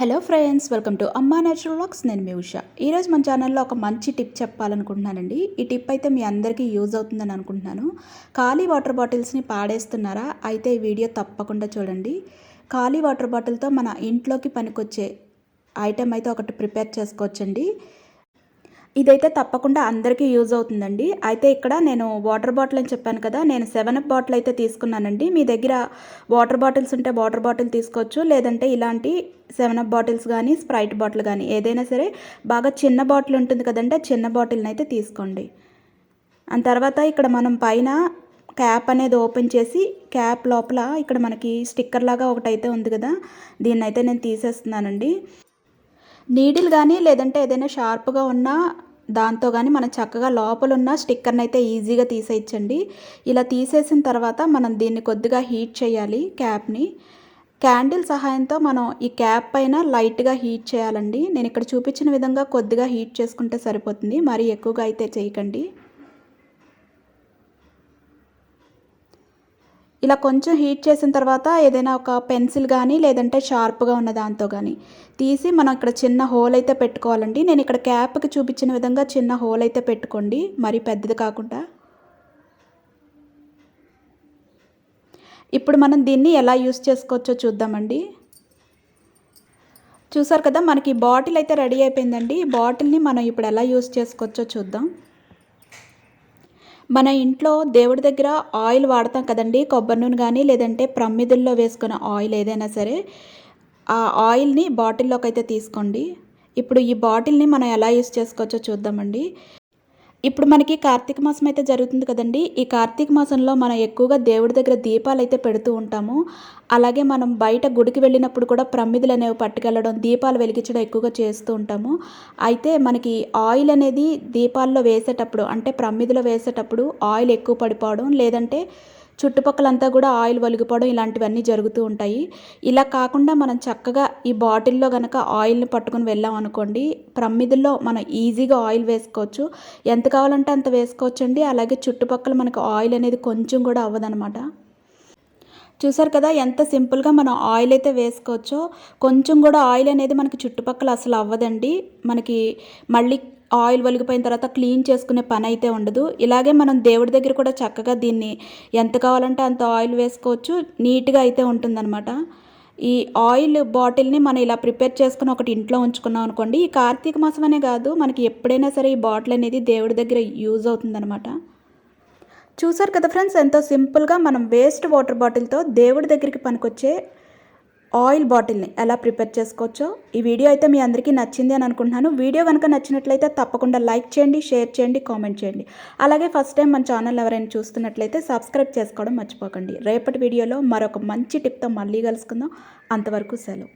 Hello friends, welcome to అమ్మా natural vlogs. నేను మీ ఉష. ఈరోజు మన ఛానల్లో ఒక మంచి టిప్ చెప్పాలనుకుంటున్నానండి. ఈ టిప్ అయితే మీ అందరికీ యూజ్ అవుతుందని అనుకుంటున్నాను. ఖాళీ వాటర్ బాటిల్స్ని పాడేస్తున్నారా? అయితే ఈ వీడియో తప్పకుండా చూడండి. ఖాళీ వాటర్ బాటిల్తో మన ఇంట్లోకి పనికొచ్చే ఐటెం అయితే ఒకటి ప్రిపేర్ చేసుకోవచ్చండి. ఇదైతే తప్పకుండా అందరికీ యూజ్ అవుతుందండి. అయితే ఇక్కడ నేను వాటర్ బాటిల్ అని చెప్పాను కదా, నేను 7 బాటిల్ అయితే తీసుకున్నానండి. మీ దగ్గర వాటర్ బాటిల్స్ ఉంటే వాటర్ బాటిల్ తీసుకోవచ్చు, లేదంటే ఇలాంటి 7 బాటిల్స్ కానీ స్ప్రైట్ బాటిల్ కానీ ఏదైనా సరే బాగా చిన్న బాటిల్ ఉంటుంది కదండి, ఆ చిన్న బాటిల్ని అయితే తీసుకోండి. ఆ తర్వాత ఇక్కడ మనం పైన క్యాప్ అనేది ఓపెన్ చేసి క్యాప్ లోపల ఇక్కడ మనకి స్టిక్కర్ లాగా ఒకటైతే ఉంది కదా, దీన్ని అయితే నేను తీసేస్తున్నానండి. నీడిల్ కానీ లేదంటే ఏదైనా షార్ప్గా ఉన్న దాంతో కానీ మనం చక్కగా లోపల ఉన్న స్టిక్కర్ని అయితే ఈజీగా తీసేయచ్చండి. ఇలా తీసేసిన తర్వాత మనం దీన్ని కొద్దిగా హీట్ చేయాలి. క్యాప్ని క్యాండిల్ సహాయంతో మనం ఈ క్యాప్ పైన లైట్గా హీట్ చేయాలండి. నేను ఇక్కడ చూపించిన విధంగా కొద్దిగా హీట్ చేసుకుంటే సరిపోతుంది, మరీ ఎక్కువగా అయితే చేయకండి. ఇలా కొంచెం హీట్ చేసిన తర్వాత ఏదైనా ఒక పెన్సిల్ కానీ లేదంటే షార్ప్గా ఉన్న దాంతో కానీ తీసి మనం ఇక్కడ చిన్న హోల్ అయితే పెట్టుకోవాలండి. నేను ఇక్కడ క్యాప్కి చూపించిన విధంగా చిన్న హోల్ అయితే పెట్టుకోండి, మరీ పెద్దది కాకుండా. ఇప్పుడు మనం దీన్ని ఎలా యూస్ చేసుకోవచ్చో చూద్దామండి. చూసారు కదా, మనకి బాటిల్ అయితే రెడీ అయిపోయిందండి. ఈ బాటిల్ని మనం ఇప్పుడు ఎలా యూస్ చేసుకోవచ్చో చూద్దాం. మన ఇంట్లో దేవుడి దగ్గర ఆయిల్ వాడతాం కదండి, కొబ్బరి నూనె కానీ లేదంటే ప్రమిదల్లో వేసుకున్న ఆయిల్ ఏదైనా సరే, ఆ ఆయిల్ని బాటిల్లోకి అయితే తీసుకోండి. ఇప్పుడు ఈ బాటిల్ని మనం ఎలా యూస్ చేసుకోవచ్చో చూద్దామండి. ఇప్పుడు మనకి కార్తీక మాసం అయితే జరుగుతుంది కదండి. ఈ కార్తీక మాసంలో మనం ఎక్కువగా దేవుడి దగ్గర దీపాలు అయితే పెడుతూ ఉంటాము. అలాగే మనం బయట గుడికి వెళ్ళినప్పుడు కూడా ప్రమిదలు అనేవి పట్టుకెళ్ళడం, దీపాలు వెలిగించడం ఎక్కువగా చేస్తూ ఉంటాము. అయితే మనకి ఆయిల్ అనేది దీపాల్లో వేసేటప్పుడు అంటే ప్రమిదలో వేసేటప్పుడు ఆయిల్ ఎక్కువ పడిపోవడం, లేదంటే చుట్టుపక్కలంతా కూడా ఆయిల్ ఒలిగిపోవడం ఇలాంటివన్నీ జరుగుతూ ఉంటాయి. ఇలా కాకుండా మనం చక్కగా ఈ బాటిల్లో కనుక ఆయిల్ని పట్టుకుని వెళ్ళాం అనుకోండి, ప్రమిదల్లో మనం ఈజీగా ఆయిల్ వేసుకోవచ్చు. ఎంత కావాలంటే అంత వేసుకోవచ్చండి. అలాగే చుట్టుపక్కల మనకు ఆయిల్ అనేది కొంచెం కూడా అవ్వదనమాట. చూసారు కదా, ఎంత సింపుల్గా మనం ఆయిల్ అయితే వేసుకోవచ్చో. కొంచెం కూడా ఆయిల్ అనేది మనకి చుట్టుపక్కల అసలు అవ్వదండి. మనకి మళ్ళీ ఆయిల్ ఒలిగిపోయిన తర్వాత క్లీన్ చేసుకునే పని అయితే ఉండదు. ఇలాగే మనం దేవుడి దగ్గర కూడా చక్కగా దీన్ని ఎంత కావాలంటే అంత ఆయిల్ వేసుకోవచ్చు, నీట్గా అయితే ఉంటుందన్నమాట. ఈ ఆయిల్ బాటిల్ని మనం ఇలా ప్రిపేర్ చేసుకుని ఒకటి ఇంట్లో ఉంచుకున్నాం అనుకోండి, ఈ కార్తీక మాసం అనే కాదు, మనకి ఎప్పుడైనా సరే ఈ బాటిల్ అనేది దేవుడి దగ్గర యూజ్ అవుతుందన్నమాట. చూసారు కదా ఫ్రెండ్స్, ఎంతో సింపుల్గా మనం వేస్ట్ వాటర్ బాటిల్తో దేవుడి దగ్గరికి పనికొచ్చే ఆయిల్ బాటిల్ని ఎలా ప్రిపేర్ చేసుకోవచ్చో. ఈ వీడియో అయితే మీ అందరికీ నచ్చింది అని అనుకుంటున్నాను. వీడియో కనుక నచ్చినట్లయితే తప్పకుండా లైక్ చేయండి, షేర్ చేయండి, కామెంట్ చేయండి. అలాగే ఫస్ట్ టైం మన ఛానల్ ఎవరైనా చూస్తున్నట్లయితే సబ్స్క్రైబ్ చేసుకోవడం మర్చిపోకండి. రేపటి వీడియోలో మరొక మంచి టిప్తో మళ్ళీ కలుసుకుందాం. అంతవరకు సెలవు.